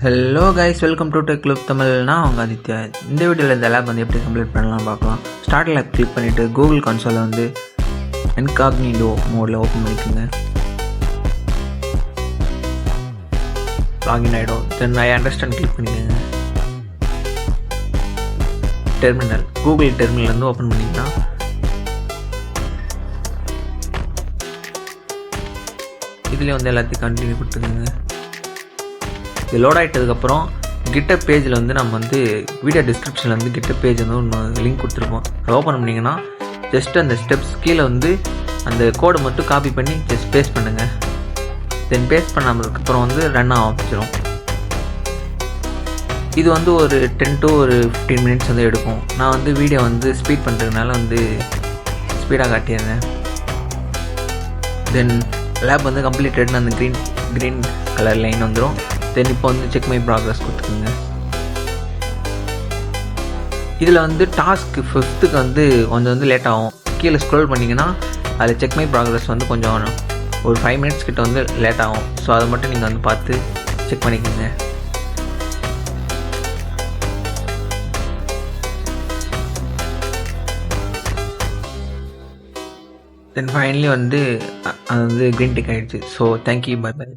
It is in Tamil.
Hello guys, welcome to tech club Tamil. நான் உங்கள் ஆதித்யா. இந்த வீடியோவில் இந்த லேப் வந்து எப்படி கம்ப்ளீட் பண்ணலாம் பார்க்கலாம். ஸ்டார்ட் லேப் கிளிக் பண்ணிவிட்டு கூகுள் கன்சோலை வந்து இன்காக்னிடோ மோடில் ஓப்பன் பண்ணிக்கோங்க. லாகின் ஆகிடும். தென் ஐ அண்டர்ஸ்டாண்ட் கிளிக் பண்ணிக்கோங்க. டெர்மினல் கூகுள் டெர்மினல் வந்து ஓப்பன் பண்ணிக்கலாம். இதுலேயே வந்து எல்லாத்தையும் கண்டினியூ கொடுத்துக்கோங்க. இது லோட் ஆகிட்டதுக்கப்புறம் கிட்டப் பேஜில் வந்து நம்ம வந்து வீடியோ டிஸ்கிரிப்ஷனில் வந்து கிட்டப் பேஜ் வந்து ஒன்று லிங்க் கொடுத்துருப்போம். அதை ஓப்பன் பண்ணிங்கன்னா ஜஸ்ட் அந்த ஸ்டெப்ஸ் கீழே வந்து அந்த கோடை மட்டும் காப்பி பண்ணி ஜஸ்ட் பேஸ்ட் பண்ணுங்கள். தென் பேஸ்ட் பண்ணதுக்கப்புறம் வந்து ரன் ஆக ஆரம்பிச்சிடும். இது வந்து ஒரு 10 to 15 மினிட்ஸ் வந்து எடுக்கும். நான் வந்து வீடியோ வந்து ஸ்பீட் பண்ணுறதுனால வந்து ஸ்பீடாக காட்டிடுறேன். தென் லேப் வந்து கம்ப்ளீட்டட்னு அந்த க்ரீன் கலர் லைன் வந்துடும். தென் இப்போ வந்து செக் மை ப்ராக்ரஸ் கொடுத்துக்குங்க. இதில் வந்து டாஸ்க்கு 5th வந்து கொஞ்சம் வந்து லேட் ஆகும். கீழே ஸ்க்ரோல் பண்ணிங்கன்னா அதில் செக் மை ப்ராக்ரஸ் வந்து கொஞ்சம் ஒரு 5 மினிட்ஸ் கிட்ட வந்து லேட் ஆகும். ஸோ அதை மட்டும் நீங்கள் வந்து பார்த்து செக் பண்ணிக்கோங்க. தென் ஃபைனலி வந்து அது வந்து க்ரீன் டிக் ஆகிடுச்சு. So thank you, bye by.